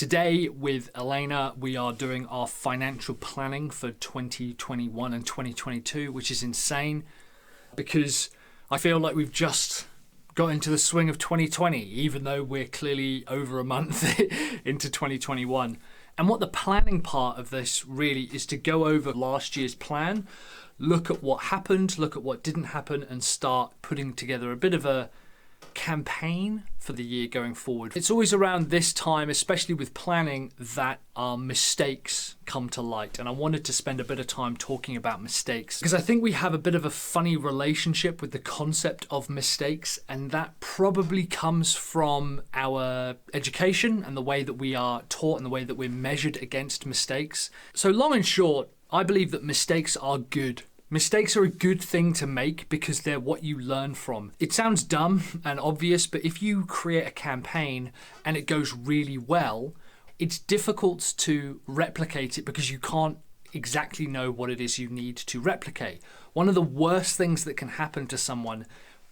Today with Elena, we are doing our financial planning for 2021 and 2022, which is insane because I feel like we've just got into the swing of 2020, even though we're clearly over a month into 2021. And what the planning part of this really is to go over last year's plan, look at what happened, look at what didn't happen, and start putting together a bit of a campaign for the year going forward. It's always around this time, especially with planning, that our mistakes come to light. And I wanted to spend a bit of time talking about mistakes because I think we have a bit of a funny relationship with the concept of mistakes, and that probably comes from our education and the way that we are taught and the way that we're measured against mistakes. So long and short, I believe that mistakes are good. Mistakes are a good thing to make because they're what you learn from. It sounds dumb and obvious, but if you create a campaign and it goes really well, it's difficult to replicate it because you can't exactly know what it is you need to replicate. One of the worst things that can happen to someone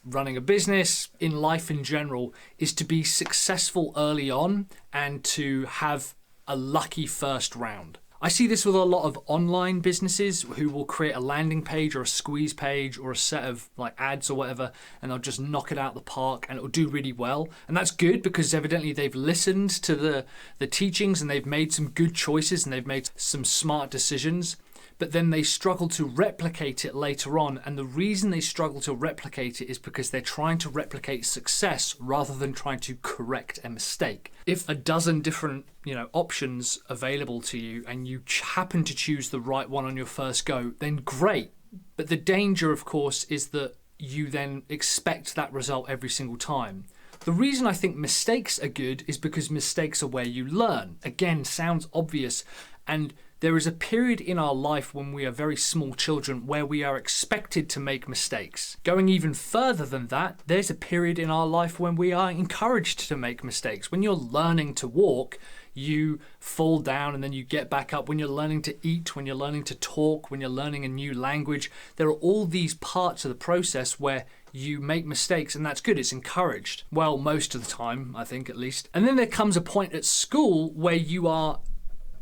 running a business, in life in general, is to be successful early on and to have a lucky first round. I see this with a lot of online businesses who will create a landing page or a squeeze page or a set of like ads or whatever, and they'll just knock it out the park and it'll do really well. And that's good because evidently they've listened to the teachings and they've made some good choices and they've made some smart decisions. But then they struggle to replicate it later on. And the reason they struggle to replicate it is because they're trying to replicate success rather than trying to correct a mistake. If a dozen different, options available to you and you happen to choose the right one on your first go, then great. But the danger, of course, is that you then expect that result every single time. The reason I think mistakes are good is because mistakes are where you learn. Again, sounds obvious. And there is a period in our life when we are very small children where we are expected to make mistakes. Going even further than that, there's a period in our life when we are encouraged to make mistakes. When you're learning to walk, you fall down and then you get back up. When you're learning to eat, when you're learning to talk, when you're learning a new language, there are all these parts of the process where you make mistakes, and that's good. It's encouraged. Well, most of the time, I think, at least. And then there comes a point at school where you are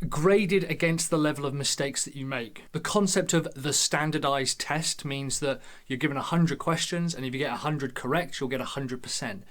graded against the level of mistakes that you make. The concept of the standardized test means that you're given 100 questions, and if you get 100 correct, you'll get 100%.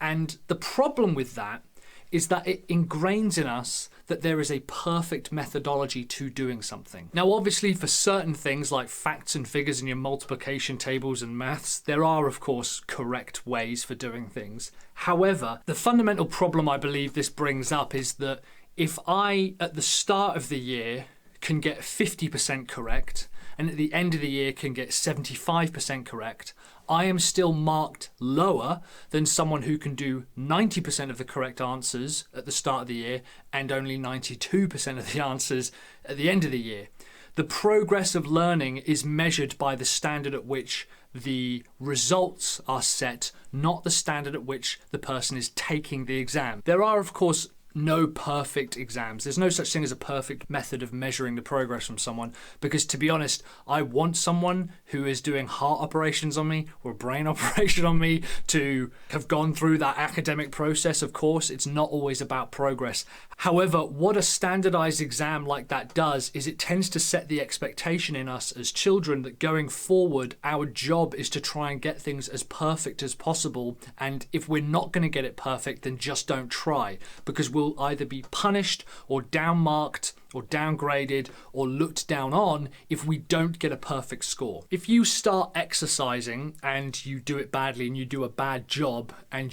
And the problem with that is that it ingrains in us that there is a perfect methodology to doing something. Now, obviously, for certain things like facts and figures in your multiplication tables and maths, there are, of course, correct ways for doing things. However, the fundamental problem I believe this brings up is that if I, at the start of the year, can get 50% correct, and at the end of the year can get 75% correct, I am still marked lower than someone who can do 90% of the correct answers at the start of the year and only 92% of the answers at the end of the year. The progress of learning is measured by the standard at which the results are set, not the standard at which the person is taking the exam. There are, of course, no perfect exams. There's no such thing as a perfect method of measuring the progress from someone, because to be honest, I want someone who is doing heart operations on me or a brain operation on me to have gone through that academic process. Of course, it's not always about progress. However, what a standardized exam like that does is it tends to set the expectation in us as children that going forward, our job is to try and get things as perfect as possible. And if we're not going to get it perfect, then just don't try, because we'll either be punished or downmarked or downgraded or looked down on if we don't get a perfect score. If you start exercising and you do it badly and you do a bad job and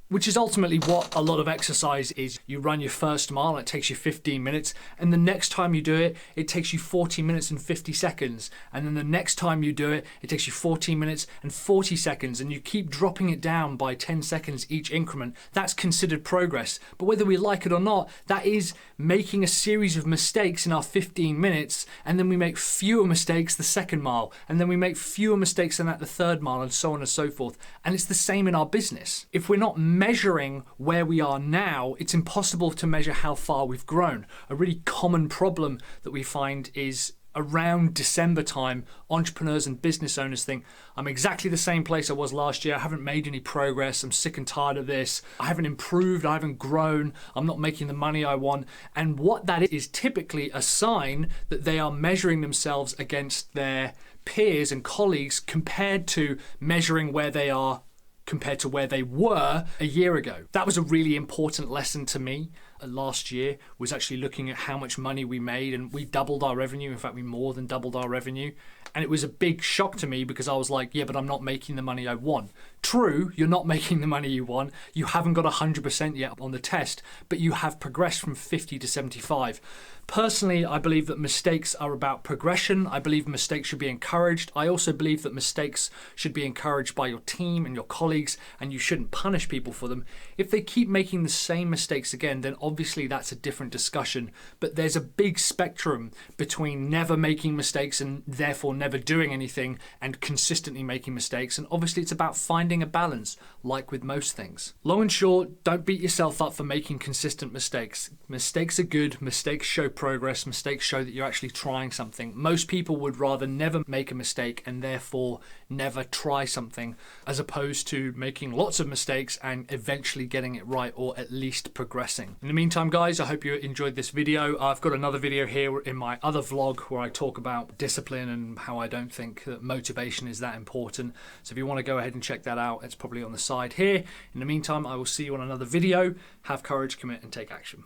which is ultimately what a lot of exercise is. You run your first mile, it takes you 15 minutes, and the next time you do it, it takes you 14 minutes and 50 seconds. And then the next time you do it, it takes you 14 minutes and 40 seconds, and you keep dropping it down by 10 seconds each increment. That's considered progress. But whether we like it or not, that is making a series of mistakes in our 15 minutes, and then we make fewer mistakes the second mile, and then we make fewer mistakes than at the third mile, and so on and so forth. And it's the same in our business. If we're not measuring where we are now, it's impossible to measure how far we've grown. A really common problem that we find is around December time, entrepreneurs and business owners think, I'm exactly the same place I was last year. I haven't made any progress. I'm sick and tired of this. I haven't improved. I haven't grown. I'm not making the money I want. And what that is typically a sign that they are measuring themselves against their peers and colleagues compared to measuring where they are compared to where they were a year ago. That was a really important lesson to me last year, was actually looking at how much money we made, and we doubled our revenue. In fact, we more than doubled our revenue. And it was a big shock to me because I was like, yeah, but I'm not making the money I want. True, you're not making the money you want. You haven't got 100% yet on the test, but you have progressed from 50 to 75. Personally, I believe that mistakes are about progression. I believe mistakes should be encouraged. I also believe that mistakes should be encouraged by your team and your colleagues, and you shouldn't punish people for them. If they keep making the same mistakes again, then obviously that's a different discussion. But there's a big spectrum between never making mistakes and therefore never doing anything and consistently making mistakes. And obviously it's about finding a balance, like with most things. Long and short, don't beat yourself up for making consistent mistakes. Mistakes are good. Mistakes show progress. Mistakes show that you're actually trying something. Most people would rather never make a mistake and therefore never try something, as opposed to making lots of mistakes and eventually getting it right, or at least progressing. In the meantime, guys, I hope you enjoyed this video. I've got another video here in my other vlog where I talk about discipline and how I don't think that motivation is that important. So if you want to go ahead and check that out, it's probably on the side here. In the meantime, I will see you on another video. Have courage, commit, and take action.